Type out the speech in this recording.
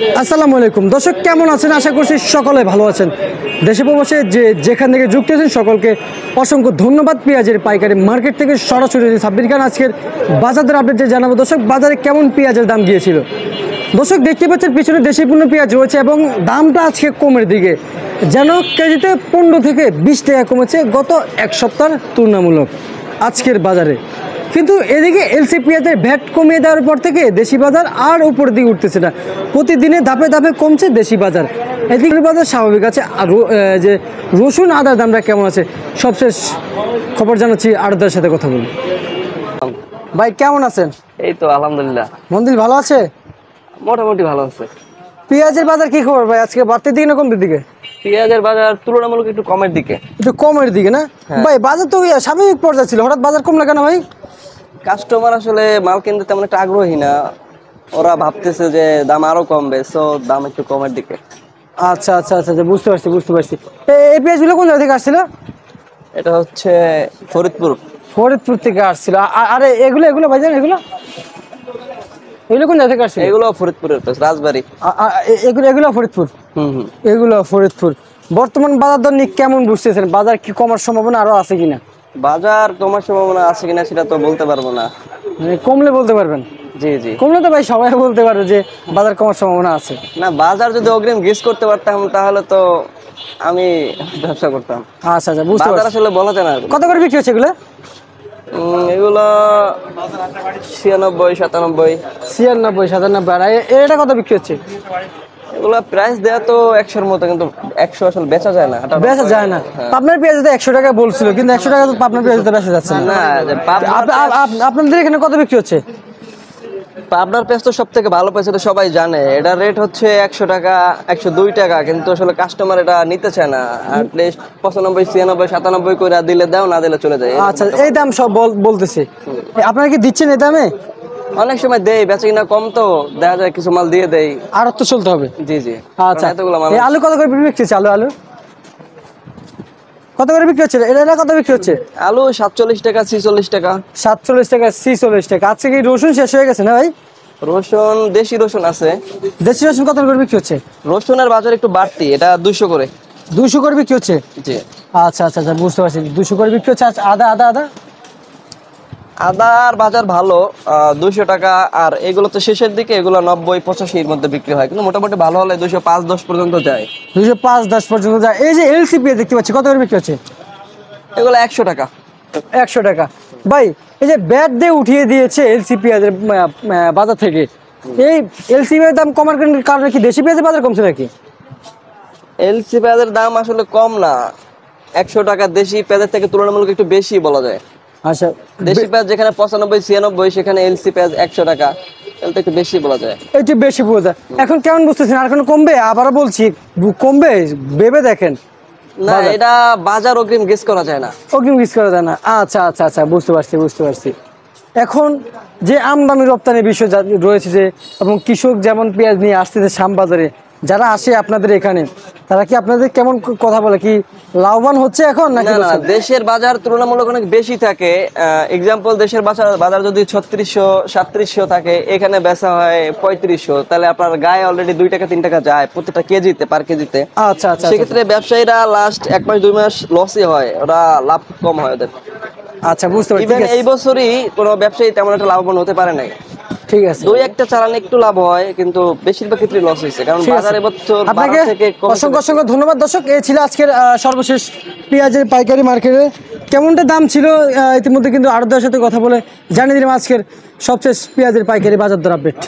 আসসালামু আলাইকুম দর্শক, কেমন আছেন? আশা করছি সকলে ভালো আছেন। দেশে প্রবাসে যেখান থেকে যুক্ত আছেন সকলকে অসংখ্য ধন্যবাদ। পেঁয়াজের পাইকারি মার্কেট থেকে সরাসরি সাব্বির খান আজকের বাজার দর আপডেট জানাবো। দর্শক, বাজারে কেমন পেঁয়াজের দাম গিয়েছিল? দর্শক, দেখতে পাচ্ছেন পিছনে দেশি পণ্য পেঁয়াজ রয়েছে এবং দামটা আজকে কমের দিকে, যেন কেজিতে 15 থেকে 20 টাকা কমেছে গত এক সপ্তাহের তুলনামূলক আজকের বাজারে। কিন্তু এদিকে এলসি পেঁয়াজের ভ্যাট কমিয়ে দেওয়ার পর থেকে দেশি বাজার আর উপরের দিকে উঠতেছে না, প্রতিদিনে ধাপে ধাপে কমছে দেশি বাজার। এদিকে বাজার স্বাভাবিক আছে। আর যে রসুন আদার দামটা কেমন আছে সবশেষ খবর জানাচ্ছি, আড়তদারের সাথে কথা বলি। ভাই কেমন আছেন? এই তো আলহামদুলিল্লাহ, মন্দির ভালো আছে? মোটামুটি ভালো আছে। পেঁয়াজের বাজার কি খবর ভাই? আজকে বাড়তির দিকে না কমতির দিকে? পেঁয়াজের বাজার তুলনামূলক একটু কমের দিকে। একটু কমের দিকে না ভাই? বাজার তো স্বাভাবিক পর্যায়ে ছিল, হঠাৎ বাজার কমলো কেন ভাই? কাস্টমার আসলে মাল কিনতে তেমন একটা আগ্রহী না, ওরা ভাবতেছে যে দাম আরো কমবে, সো দাম একটু কমের দিকে। আচ্ছা আচ্ছা আচ্ছা আচ্ছা, বুঝতে পারছি। এই পেঁয়াজগুলো কোন জায়গা থেকে আসছিল? এটা হচ্ছে ফরিদপুর। ফরিদপুর থেকে আসছিল। আরে এগুলো ভাইজান, এগুলো কোন জায়গা থেকে আসছে? এগুলো ফরিদপুরের পেঁয়াজ, রাজবাড়ী। এগুলো ফরিদপুর। এগুলো ফরিদপুর। বর্তমান বাজার দর নিয়ে কেমন বুঝতেছেন? বাজার কি কমার সম্ভাবনা আরো আছে কিনা? বাজার কমার সম্ভাবনা আছে কিনা সেটা তো বলতে পারবো না। মানে কমলে বলতে পারবেন? জি জি, কমলে তো ভাই সবাই বলতে পারবে যে বাজার কমার সম্ভাবনা আছে। না, বাজার যদি অগ্রিম গেস করতে পারতাম তাহলে তো আমি ব্যবসা করতাম। আচ্ছা আচ্ছা, বুঝতে বাজার পারছি। আসলে বলা যায় না। কত করে বিক্রি হচ্ছে এগুলো? এগুলো 96, 97। 96, 97। আর এটা কত বিক্রি হচ্ছে? এগুলো প্রাইস দেয়া তো 100-র মতো, কিন্তু 100 আসলে বেচা যায় না। বেচা যায় না? পাবনার পেঁয়াজ তো 100 টাকা বলছিল, কিন্তু 100 টাকা তো পাবনার পেঁয়াজ বেচা যাচ্ছে না। আপনাদের এখানে কত বিক্রি হচ্ছে? পাবনার পেঁয়াজ তো সব থেকে ভালো পেঁয়াজ, এটা সবাই জানে। এটার রেট হচ্ছে 100 টাকা, 102 টাকা, কিন্তু আসলে কাস্টমার এটা নিতে চায় না। অ্যাটলিস্ট 95, 96, 97 করে দিলে দাও, না দিলে চলে যায়। আচ্ছা, এই দাম সব বলতেছে, আপনারা কি দিচ্ছেন এই দামে? অনেক সময় দেই, বেচা কিনা কম তো দেখা যায় কিছু মাল দিয়ে দেই, আর তো চলতে হবে। জি জি। আচ্ছা, এতগুলো মাল। আলু কত করে বিক্রি হচ্ছে? আলু কত করে বিক্রি হচ্ছে? এটা কত বিক্রি হচ্ছে? আলু 47 টাকা, 46 টাকা। 47 টাকা, 46 টাকা। আজকে কি রসুন শেষ হয়ে গেছে না ভাই? রসুন, দেশি রসুন আছে। দেশি রসুন কত করে বিক্রি হচ্ছে? রসুনের বাজার একটু বাড়তি, এটা 200 করে। 200 করে বিক্রি হচ্ছে? জি। আচ্ছা আচ্ছা আচ্ছা, বুঝতে পারছি। 200 করে বিক্রি হচ্ছে। আচ্ছা, আদা আদার বাজার ভালো, 200 টাকা। আর এগুলো তো শেষের দিকে, এগুলো 90, 85 মধ্যে বিক্রি হয়, কিন্তু মোটামুটি ভালো হলে 205, 10 পর্যন্ত যায়। 205, 10 পর্যন্ত যায়। এই যে এলসি পেঁয়াজ দেখতে পাচ্ছি, কত করে বিক্রি হচ্ছে? এগুলো 100 টাকা। 100 টাকা। ভাই, এই যে ব্যাট দিয়ে উঠিয়ে দিয়েছে এলসি পেঁয়াজের বাজার থেকে, এই এলসি পেঁয়াজের দাম কমার কারণে কি দেশি পেঁয়াজের বাজার কমছে নাকি? এলসি পেঁয়াজের দাম আসলে কম না, 100 টাকা দেশি পেঁয়াজের থেকে তুলনামূলক একটু বেশি বলা যায়। আচ্ছা, দেশি পেঁয়াজ যেখানে 95, 96, সেখানে এলসি পেঁয়াজ 100 টাকা, তাহলে তো একটু বেশি বলা যায়। একটু বেশি বোঝা। এখন কেমন বুঝতেছেন? আর এখন কমবে? আবারও বলছি, কমবে, ভেবে দেখেন। না, এটা বাজার অগ্রিম গেস করা যায় না। অগ্রিম গেস করা যায় না। আচ্ছা আচ্ছা আচ্ছা, বুঝতে পারছি। এখন যে আমদানি রপ্তানি বিষয় রয়েছে, যে এবং কৃষক যেমন পেঁয়াজ নিয়ে আসতেছে শ্যামবাজারে, যারা আসে আপনাদের এখানে, তারা কি আপনাদের কেমন কথা বলে? কি লাভবান হচ্ছে এখন নাকি? না, দেশের বাজার তুলনামূলক অনেক বেশি থাকে। এক্সাম্পল, দেশের বাজার যদি 3600, 3700 থাকে, এখানে বেচা হয় 3500, তাহলে আপনার গায়ে অলরেডি 2 টাকা 3 টাকা যায় প্রত্যেকটা কেজিতে, পার কেজিতে। আচ্ছা আচ্ছা, সেক্ষেত্রে ব্যবসায়ীরা লাস্ট 1 মাস 2 মাস লসই হয়, ওরা লাভ কম হয় ওদের। আচ্ছা, বুঝতে পারছি। ইভেন এই বছরই কোনো ব্যবসায়ী তেমন একটা লাভবান হতে পারে নাই। ঠিক আছে, 2-1টা চালানে একটু লাভ হয়, কিন্তু বেশিরভাগ ক্ষেত্রে লস হয়েছে, কারণ বাজার এবছর আপনাকে অসংখ্য ধন্যবাদ। দর্শক, এই ছিল আজকের সর্বশেষ পেঁয়াজের পাইকারি মার্কেটে কেমনটা দাম ছিল। ইতিমধ্যে কিন্তু আড়তদারের সাথে কথা বলে জানিয়ে দিলাম আজকের সবশেষ পেঁয়াজের পাইকারি বাজার দর আপডেট।